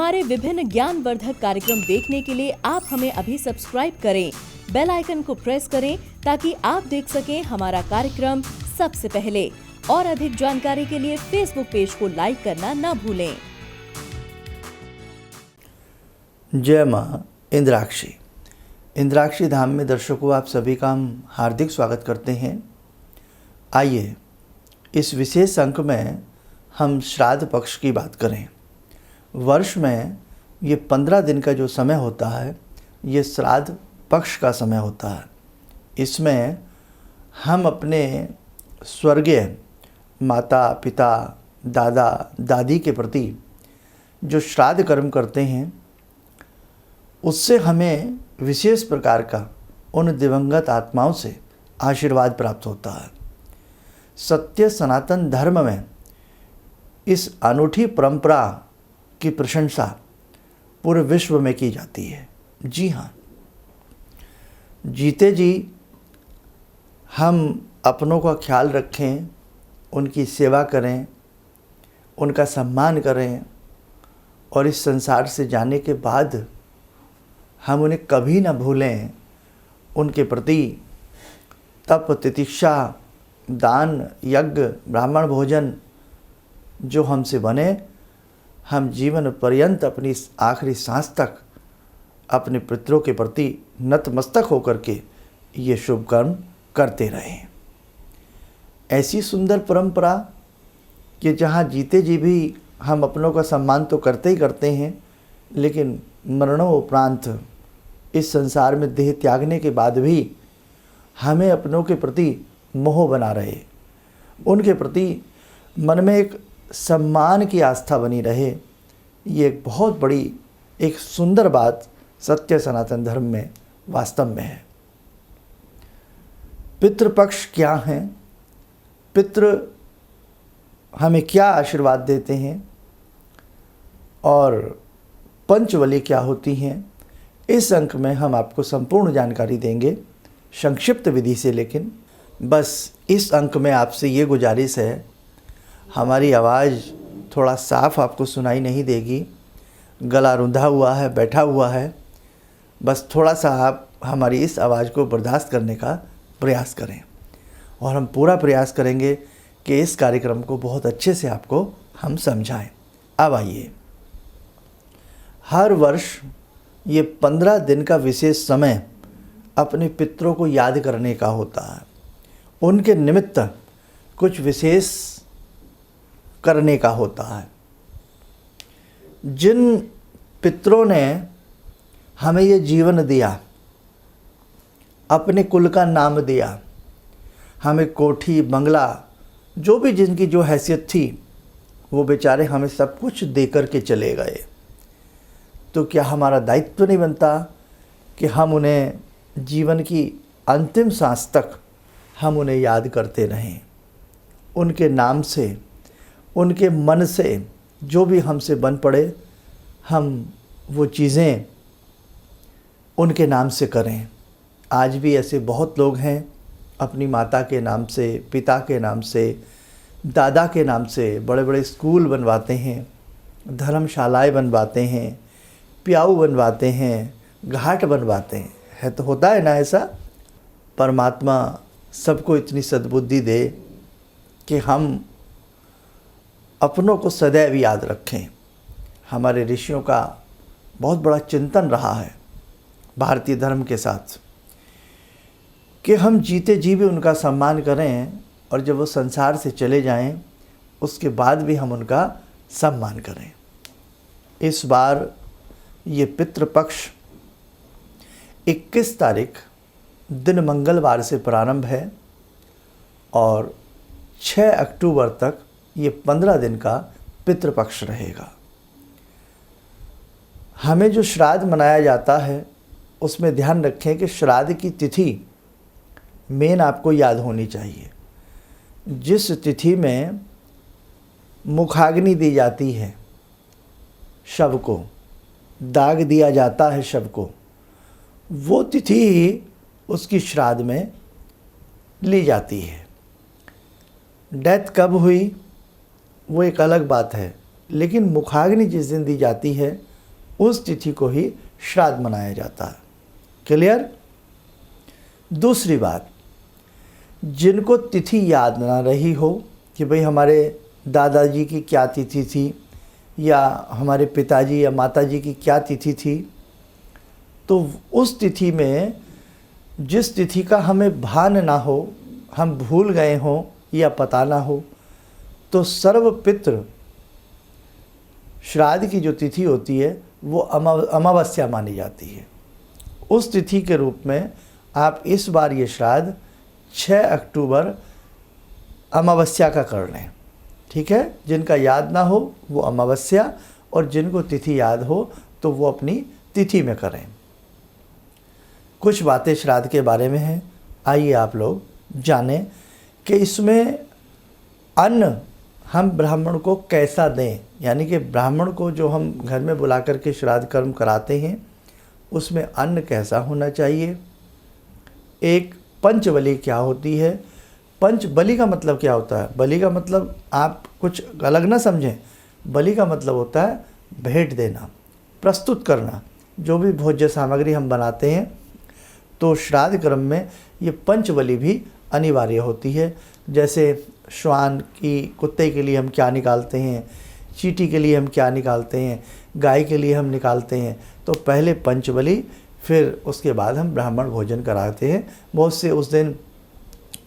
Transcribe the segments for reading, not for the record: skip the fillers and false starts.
हमारे विभिन्न ज्ञानवर्धक कार्यक्रम देखने के लिए आप हमें अभी सब्सक्राइब करें, बेल आइकन को प्रेस करें ताकि आप देख सकें हमारा कार्यक्रम सबसे पहले। और अधिक जानकारी के लिए फेसबुक पेज को लाइक करना न भूलें। जय माँ इंद्राक्षी। इंद्राक्षी धाम में दर्शकों आप सभी का हम हार्दिक स्वागत करते हैं। आइए इस विशेष अंक में हम श्राद्ध पक्ष की बात करें। वर्ष में ये 15 दिन का जो समय होता है ये श्राद्ध पक्ष का समय होता है। इसमें हम अपने स्वर्गीय माता पिता दादा दादी के प्रति जो श्राद्ध कर्म करते हैं उससे हमें विशेष प्रकार का उन दिवंगत आत्माओं से आशीर्वाद प्राप्त होता है। सत्य सनातन धर्म में इस अनूठी परंपरा की प्रशंसा पूरे विश्व में की जाती है। जी हाँ, जीते जी हम अपनों का ख्याल रखें, उनकी सेवा करें, उनका सम्मान करें और इस संसार से जाने के बाद हम उन्हें कभी ना भूलें। उनके प्रति तप तितिक्षा दान यज्ञ ब्राह्मण भोजन जो हमसे बने, हम जीवन पर्यंत अपनी इस आखिरी सांस तक अपने पितरों के प्रति नतमस्तक होकर के ये शुभ कर्म करते रहें। ऐसी सुंदर परंपरा कि जहाँ जीते जी भी हम अपनों का सम्मान तो करते ही करते हैं, लेकिन मरणोपरांत इस संसार में देह त्यागने के बाद भी हमें अपनों के प्रति मोह बना रहे, उनके प्रति मन में एक सम्मान की आस्था बनी रहे। ये एक बहुत बड़ी एक सुंदर बात सत्य सनातन धर्म में वास्तव में है। पितृपक्ष क्या हैं, पितृ हमें क्या आशीर्वाद देते हैं और पंचवली क्या होती हैं, इस अंक में हम आपको संपूर्ण जानकारी देंगे संक्षिप्त विधि से। लेकिन बस इस अंक में आपसे ये गुजारिश है, हमारी आवाज़ थोड़ा साफ आपको सुनाई नहीं देगी, गला रुंधा हुआ है, बैठा हुआ है, बस थोड़ा सा आप हमारी इस आवाज़ को बर्दाश्त करने का प्रयास करें और हम पूरा प्रयास करेंगे कि इस कार्यक्रम को बहुत अच्छे से आपको हम समझाएं। अब आइए, हर वर्ष ये 15 दिन का विशेष समय अपने पितरों को याद करने का होता है, उनके निमित्त कुछ विशेष करने का होता है। जिन पितरों ने हमें ये जीवन दिया, अपने कुल का नाम दिया, हमें कोठी बंगला जो भी जिनकी जो हैसियत थी, वो बेचारे हमें सब कुछ दे कर के चले गए, तो क्या हमारा दायित्व नहीं बनता कि हम उन्हें जीवन की अंतिम सांस तक हम उन्हें याद करते रहें। उनके नाम से, उनके मन से जो भी हमसे बन पड़े, हम वो चीज़ें उनके नाम से करें। आज भी ऐसे बहुत लोग हैं, अपनी माता के नाम से, पिता के नाम से, दादा के नाम से बड़े बड़े स्कूल बनवाते हैं, धर्मशालाएं बनवाते हैं, प्याऊ बनवाते हैं, घाट बनवाते हैं। है तो होता है ना ऐसा। परमात्मा सबको इतनी सद्बुद्धि दे कि हम अपनों को सदैव याद रखें। हमारे ऋषियों का बहुत बड़ा चिंतन रहा है भारतीय धर्म के साथ कि हम जीते जी भी उनका सम्मान करें और जब वो संसार से चले जाएं उसके बाद भी हम उनका सम्मान करें। इस बार ये पितृपक्ष 21 तारीख दिन मंगलवार से प्रारंभ है और 6 अक्टूबर तक ये 15 दिन का पितृपक्ष रहेगा। हमें जो श्राद्ध मनाया जाता है उसमें ध्यान रखें कि श्राद्ध की तिथि मेन आपको याद होनी चाहिए। जिस तिथि में मुखाग्नि दी जाती है, शव को दाग दिया जाता है, शव को, वो तिथि ही उसकी श्राद्ध में ली जाती है। डेथ कब हुई वो एक अलग बात है, लेकिन मुखाग्नि जिस दिन दी जाती है उस तिथि को ही श्राद्ध मनाया जाता है। क्लियर? दूसरी बात, जिनको तिथि याद ना रही हो कि भाई हमारे दादाजी की क्या तिथि थी या हमारे पिताजी या माताजी की क्या तिथि थी, तो उस तिथि में जिस तिथि का हमें भान ना हो, हम भूल गए हों या पता ना हो, तो सर्वपितृ श्राद्ध की जो तिथि होती है वो अमावस्या मानी जाती है। उस तिथि के रूप में आप इस बार ये श्राद्ध 6 अक्टूबर अमावस्या का कर लें। ठीक है? जिनका याद ना हो वो अमावस्या, और जिनको तिथि याद हो तो वो अपनी तिथि में करें। कुछ बातें श्राद्ध के बारे में हैं, आइए आप लोग जानें कि इसमें अन्न हम ब्राह्मण को कैसा दें, यानी कि ब्राह्मण को जो हम घर में बुला करके श्राद्ध कर्म कराते हैं उसमें अन्न कैसा होना चाहिए। एक पंचबलि क्या होती है, पंचबलि का मतलब क्या होता है? बलि का मतलब आप कुछ अलग ना समझें, बलि का मतलब होता है भेंट देना, प्रस्तुत करना। जो भी भोज्य सामग्री हम बनाते हैं तो श्राद्ध कर्म में ये पंचबलि भी अनिवार्य होती है। जैसे श्वान की, कुत्ते के लिए हम क्या निकालते हैं, चींटी के लिए हम क्या निकालते हैं, गाय के लिए हम निकालते हैं। तो पहले पंचबलि, फिर उसके बाद हम ब्राह्मण भोजन कराते हैं। बहुत से उस दिन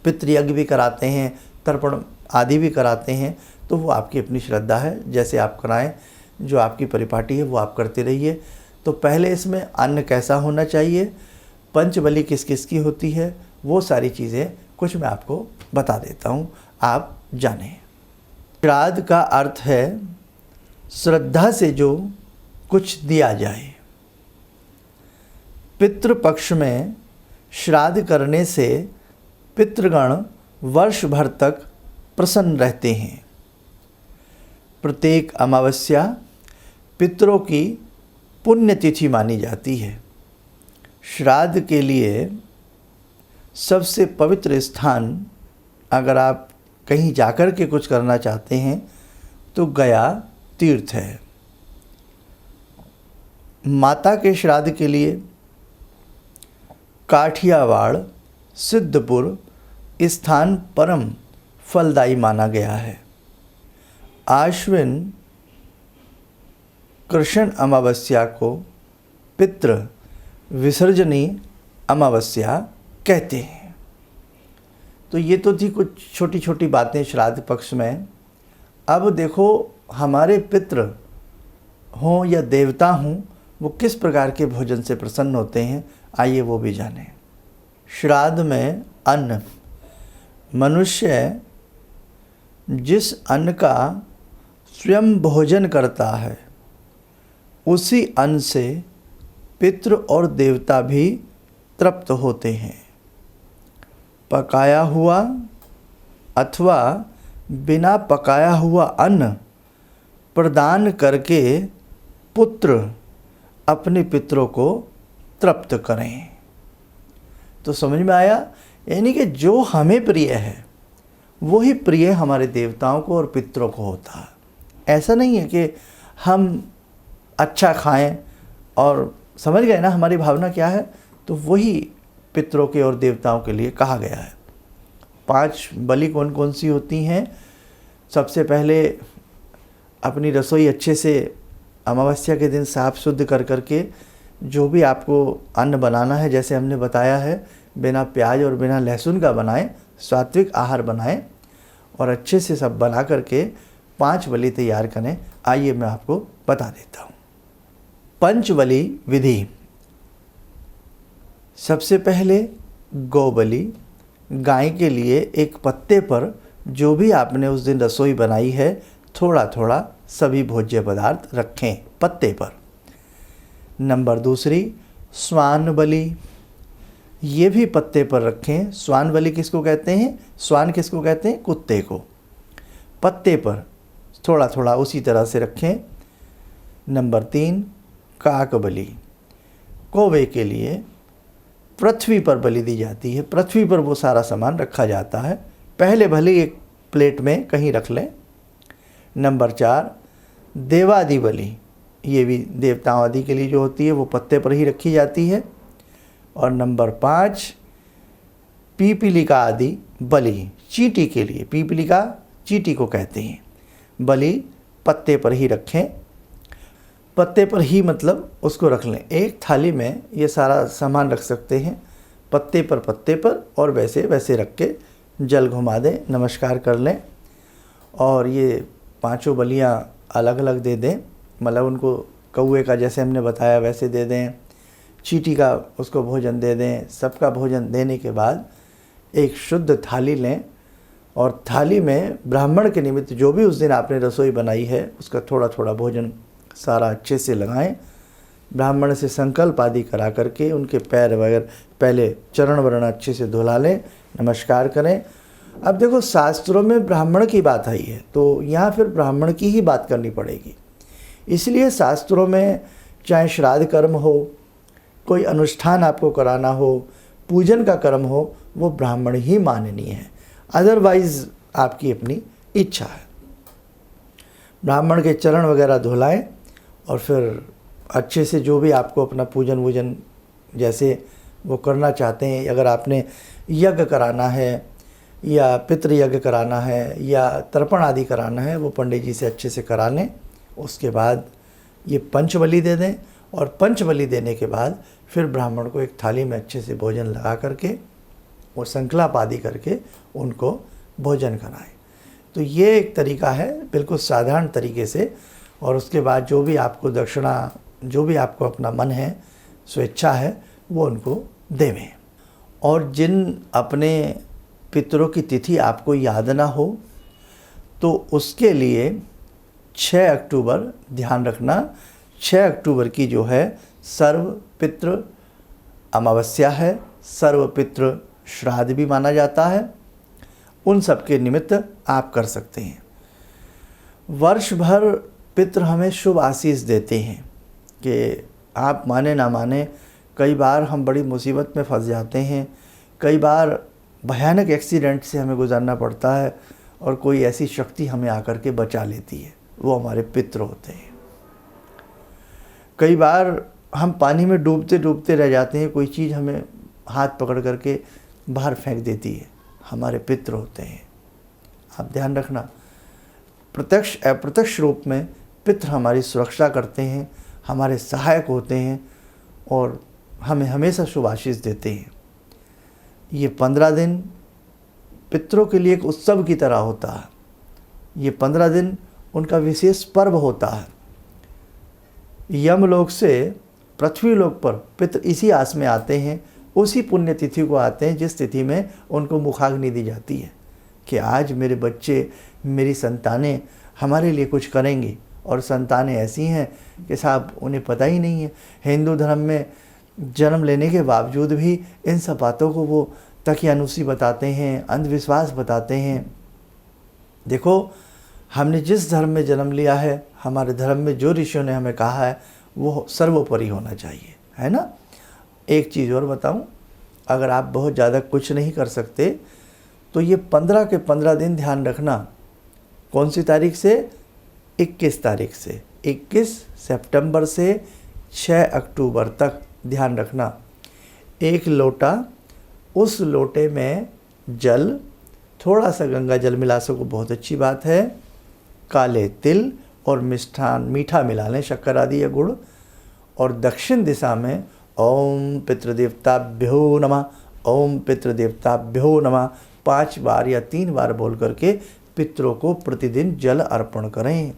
पितृयज्ञ भी कराते हैं, तर्पण आदि भी कराते हैं। तो वो आपकी अपनी श्रद्धा है, जैसे आप कराएं, जो आपकी परिपाटी है वो आप करते रहिए। तो पहले इसमें अन्न कैसा होना चाहिए, पंचबलि किस किस की होती है, वो सारी चीज़ें कुछ मैं आपको बता देता हूँ, आप जानें। श्राद्ध का अर्थ है श्रद्धा से जो कुछ दिया जाए। पितृपक्ष में श्राद्ध करने से पितृगण वर्ष भर तक प्रसन्न रहते हैं। प्रत्येक अमावस्या पितरों की पुण्यतिथि मानी जाती है। श्राद्ध के लिए सबसे पवित्र स्थान, अगर आप कहीं जाकर के कुछ करना चाहते हैं तो गया तीर्थ है। माता के श्राद्ध के लिए काठियावाड़, सिद्धपुर स्थान परम फलदायी माना गया है। आश्विन कृष्ण अमावस्या को पितृ विसर्जनी अमावस्या कहते हैं। तो ये तो थी कुछ छोटी छोटी बातें श्राद्ध पक्ष में। अब देखो, हमारे पितृ हों या देवता हों, वो किस प्रकार के भोजन से प्रसन्न होते हैं, आइए वो भी जानें। श्राद्ध में अन्न, मनुष्य जिस अन्न का स्वयं भोजन करता है उसी अन्न से पितृ और देवता भी तृप्त होते हैं। पकाया हुआ अथवा बिना पकाया हुआ अन्न प्रदान करके पुत्र अपने पितरों को तृप्त करें। तो समझ में आया, यानी कि जो हमें प्रिय है वही प्रिय हमारे देवताओं को और पितरों को होता है। ऐसा नहीं है कि हम अच्छा खाएं और, समझ गए ना हमारी भावना क्या है, तो वही पितरों के और देवताओं के लिए कहा गया है। 5 बलि कौन कौन सी होती हैं? सबसे पहले अपनी रसोई अच्छे से अमावस्या के दिन साफ शुद्ध कर करके जो भी आपको अन्न बनाना है, जैसे हमने बताया है, बिना प्याज और बिना लहसुन का बनाएं, सात्विक आहार बनाएं और अच्छे से सब बना करके 5 बलि तैयार करें। आइए मैं आपको बता देता हूँ। पंचबलि विधि। सबसे पहले गौबलि, गाय के लिए एक पत्ते पर जो भी आपने उस दिन रसोई बनाई है थोड़ा थोड़ा सभी भोज्य पदार्थ रखें पत्ते पर। नंबर 2, स्वान बलि, ये भी पत्ते पर रखें। स्वान बलि किसको कहते हैं? स्वान किसको कहते हैं? कुत्ते को। पत्ते पर थोड़ा थोड़ा उसी तरह से रखें। नंबर 3, काक बलि, कौवे के लिए पृथ्वी पर बलि दी जाती है। पृथ्वी पर वो सारा सामान रखा जाता है, पहले भले एक प्लेट में कहीं रख लें। नंबर 4, देवादि बलि, ये भी देवताओं आदि के लिए जो होती है वो पत्ते पर ही रखी जाती है। और नंबर 5, पीपीलिका आदि बलि, चींटी के लिए, पीपीलिका चींटी को कहते हैं, बलि पत्ते पर ही रखें। पत्ते पर ही मतलब उसको रख लें, एक थाली में ये सारा सामान रख सकते हैं, पत्ते पर, और वैसे वैसे रख के जल घुमा दें, नमस्कार कर लें। और ये 5 बलियाँ अलग अलग दे दें, मतलब उनको कौवे का जैसे हमने बताया वैसे दे दें, चींटी का उसको भोजन दे दें। सबका भोजन देने के बाद एक शुद्ध थाली लें और थाली में ब्राह्मण के निमित्त जो भी उस दिन आपने रसोई बनाई है उसका थोड़ा थोड़ा भोजन सारा अच्छे से लगाएं। ब्राह्मण से संकल्प आदि करा करके उनके पैर वगैरह पहले चरण वरण अच्छे से धुला लें, नमस्कार करें। अब देखो शास्त्रों में ब्राह्मण की बात आई है तो यहाँ फिर ब्राह्मण की ही बात करनी पड़ेगी। इसलिए शास्त्रों में चाहे श्राद्ध कर्म हो, कोई अनुष्ठान आपको कराना हो, पूजन का कर्म हो, वो ब्राह्मण ही माननीय है, अदरवाइज़ आपकी अपनी इच्छा है। ब्राह्मण के चरण वगैरह धुलाएं और फिर अच्छे से जो भी आपको अपना पूजन वूजन जैसे वो करना चाहते हैं, अगर आपने यज्ञ कराना है या पितृ यज्ञ कराना है या तर्पण आदि कराना है, वो पंडित जी से अच्छे से करा लें। उसके बाद ये पंचबलि दे दें और पंचबलि देने के बाद फिर ब्राह्मण को एक थाली में अच्छे से भोजन लगा करके वो संकल्प आदि करके उनको भोजन कराएं। तो ये एक तरीका है बिल्कुल साधारण तरीके से। और उसके बाद जो भी आपको दक्षिणा, जो भी आपको अपना मन है, स्वेच्छा है, वो उनको देवें। और जिन अपने पितरों की तिथि आपको याद ना हो तो उसके लिए 6 अक्टूबर ध्यान रखना, 6 अक्टूबर की जो है सर्व पितृ अमावस्या है, सर्व पितृ श्राद्ध भी माना जाता है। उन सब के निमित्त आप कर सकते हैं। वर्ष भर पितृ हमें शुभ आशीष देते हैं कि आप माने ना माने, कई बार हम बड़ी मुसीबत में फंस जाते हैं, कई बार भयानक एक्सीडेंट से हमें गुजरना पड़ता है और कोई ऐसी शक्ति हमें आकर के बचा लेती है, वो हमारे पितृ होते हैं। कई बार हम पानी में डूबते डूबते रह जाते हैं, कोई चीज़ हमें हाथ पकड़ करके बाहर फेंक देती है, हमारे पितृ होते हैं। आप ध्यान रखना, प्रत्यक्ष अप्रत्यक्ष रूप में पितृ हमारी सुरक्षा करते हैं, हमारे सहायक होते हैं और हमें हमेशा शुभ आशीष देते हैं। ये 15 दिन पितरों के लिए एक उत्सव की तरह होता है। ये 15 दिन उनका विशेष पर्व होता है। यमलोक से पृथ्वी लोक पर पितृ इसी आस में आते हैं, उसी पुण्य तिथि को आते हैं जिस तिथि में उनको मुखाग्नि दी जाती है कि आज मेरे बच्चे, मेरी संतानें हमारे लिए कुछ करेंगी। और संतानें ऐसी हैं कि साहब उन्हें पता ही नहीं है। हिंदू धर्म में जन्म लेने के बावजूद भी इन सब बातों को वो तकियानुसी बताते हैं, अंधविश्वास बताते हैं। देखो, हमने जिस धर्म में जन्म लिया है, हमारे धर्म में जो ऋषियों ने हमें कहा है वो सर्वोपरि होना चाहिए, है ना। एक चीज़ और बताऊं, अगर आप बहुत ज़्यादा कुछ नहीं कर सकते तो ये 15 के 15 दिन ध्यान रखना। कौन सी तारीख से? 21 तारीख से, 21 सितंबर से 6 अक्टूबर तक ध्यान रखना। 1 लोटा, उस लोटे में जल, थोड़ा सा गंगा जल मिला सको बहुत अच्छी बात है, काले तिल और मिष्ठान मीठा मिला लें, शक्कर आदि या गुड़। और दक्षिण दिशा में ओम पितृदेवताभ्यो नमः, ओम पितृदेवताभ्यो नमः 5 बार या 3 बार बोल करके पितरों को प्रतिदिन जल अर्पण करें।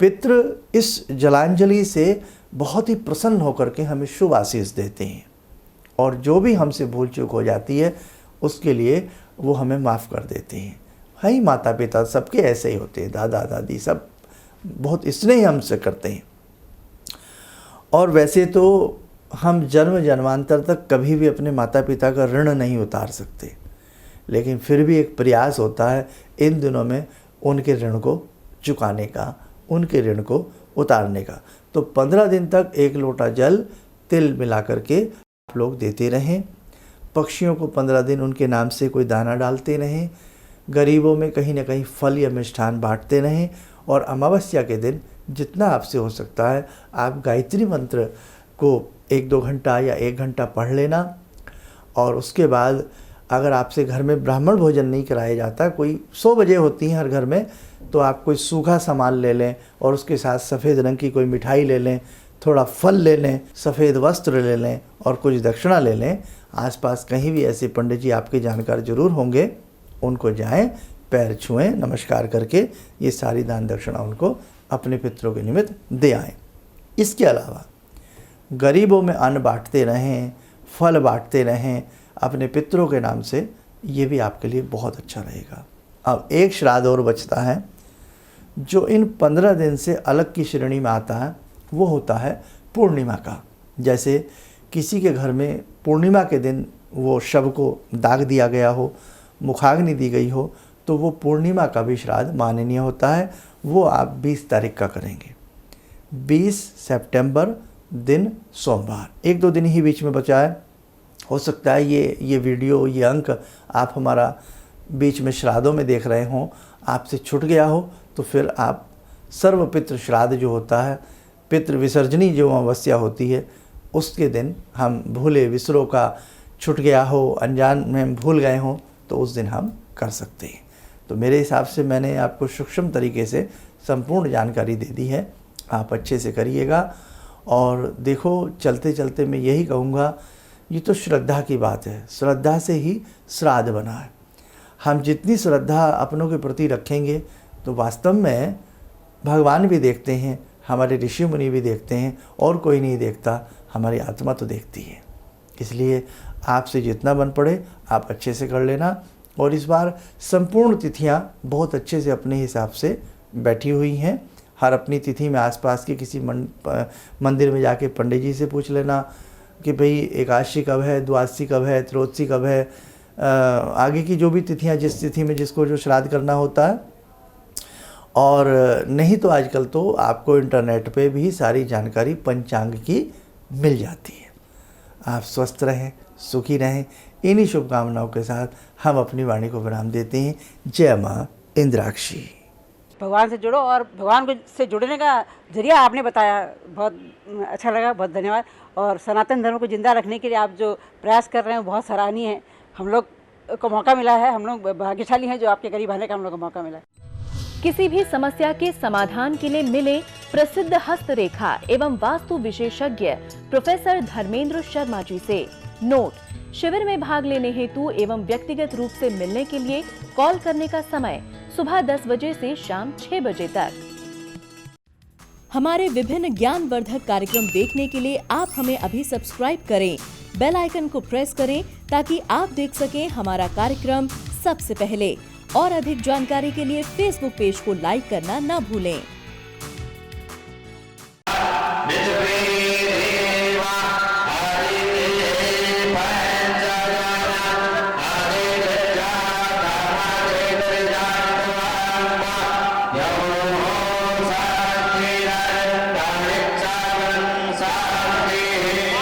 पितृ इस जलांजलि से बहुत ही प्रसन्न होकर के हमें शुभ आशीष देते हैं और जो भी हमसे भूल चूक हो जाती है उसके लिए वो हमें माफ़ कर देते हैं। है ही, माता पिता सबके ऐसे ही होते हैं, दादा दादी सब बहुत स्नेह हमसे करते हैं। और वैसे तो हम जन्म जन्मांतर तक कभी भी अपने माता पिता का ऋण नहीं उतार सकते, लेकिन फिर भी एक प्रयास होता है इन दिनों में उनके ऋण को चुकाने का, उनके ऋण को उतारने का। तो 15 दिन तक 1 लोटा जल तिल मिला करके आप लोग देते रहें। पक्षियों को 15 दिन उनके नाम से कोई दाना डालते रहें। गरीबों में कहीं ना कहीं फल या मिष्ठान बांटते रहें और अमावस्या के दिन जितना आपसे हो सकता है आप गायत्री मंत्र को 1-2 घंटा या 1 घंटा पढ़ लेना। और उसके बाद अगर आपसे घर में ब्राह्मण भोजन नहीं कराया जाता, कोई 100 बजे होती हैं हर घर में, तो आप कोई सूखा सामान ले लें और उसके साथ सफ़ेद रंग की कोई मिठाई ले लें, थोड़ा फल ले लें, सफ़ेद वस्त्र ले लें और कुछ दक्षिणा ले लें। आसपास कहीं भी ऐसे पंडित जी आपके जानकार जरूर होंगे, उनको जाएं, पैर छुएं, नमस्कार करके ये सारी दान दक्षिणा उनको अपने पितरों के निमित्त दे आएं। इसके अलावा गरीबों में अन्न बांटते रहें, फल बांटते रहें अपने पितरों के नाम से, ये भी आपके लिए बहुत अच्छा रहेगा। अब एक श्राद्ध और बचता है जो इन 15 दिन से अलग की श्रेणी में आता है, वो होता है पूर्णिमा का। जैसे किसी के घर में पूर्णिमा के दिन वो शव को दाग दिया गया हो, मुखाग्नि दी गई हो, तो वो पूर्णिमा का भी श्राद्ध माननीय होता है। वो आप 20 तारीख का करेंगे, 20 सितंबर दिन सोमवार। 1-2 दिन ही बीच में बचा है। हो सकता है ये वीडियो, ये अंक आप हमारा बीच में श्राद्धों में देख रहे हों, आपसे छूट गया हो, तो फिर आप सर्वपितृ श्राद्ध जो होता है, पितृ विसर्जनी जो अमावस्या होती है, उसके दिन हम भूले विसरो का छूट गया हो, अनजान में हम भूल गए हों, तो उस दिन हम कर सकते हैं। तो मेरे हिसाब से मैंने आपको सूक्ष्म तरीके से संपूर्ण जानकारी दे दी है। आप अच्छे से करिएगा। और देखो, चलते चलते मैं यही कहूँगा, ये तो श्रद्धा की बात है, श्रद्धा से ही श्राद्ध बना है। हम जितनी श्रद्धा अपनों के प्रति रखेंगे तो वास्तव में भगवान भी देखते हैं, हमारे ऋषि मुनि भी देखते हैं, और कोई नहीं देखता, हमारी आत्मा तो देखती है। इसलिए आपसे जितना बन पड़े आप अच्छे से कर लेना। और इस बार संपूर्ण तिथियां बहुत अच्छे से अपने हिसाब से बैठी हुई हैं। हर अपनी तिथि में आसपास के किसी मंदिर में जाके पंडित जी से पूछ लेना कि भाई एकादशी कब है, द्वादशी कब है, त्रयोदशी कब है, आगे की जो भी तिथियां, जिस तिथि में जिसको जो श्राद्ध करना होता है। और नहीं तो आजकल तो आपको इंटरनेट पे भी सारी जानकारी पंचांग की मिल जाती है। आप स्वस्थ रहें, सुखी रहें, इन्हीं शुभकामनाओं के साथ हम अपनी वाणी को विराम देते हैं। जय माँ इंद्राक्षी। भगवान से जुड़ो, और भगवान को से जुड़ने का जरिया आपने बताया, बहुत अच्छा लगा, बहुत धन्यवाद। और सनातन धर्म को जिंदा रखने के लिए आप जो प्रयास कर रहे हैं वो बहुत सराहनीय है। हम लोग को मौका मिला है, हम लोग भाग्यशाली हैं जो आपके करीब आने का हम लोग को मौका मिला है। किसी भी समस्या के समाधान के लिए मिले प्रसिद्ध हस्तरेखा एवं वास्तु विशेषज्ञ प्रोफेसर धर्मेंद्र शर्मा जी से। नोट: शिविर में भाग लेने हेतु एवं व्यक्तिगत रूप से मिलने के लिए कॉल करने का समय सुबह 10 बजे से शाम 6 बजे तक। हमारे विभिन्न ज्ञानवर्धक कार्यक्रम देखने के लिए आप हमें अभी सब्सक्राइब करें, बेल आइकन को प्रेस करें ताकि आप देख सकें हमारा कार्यक्रम सबसे पहले। और अधिक जानकारी के लिए फेसबुक पेज को लाइक करना न भूलें।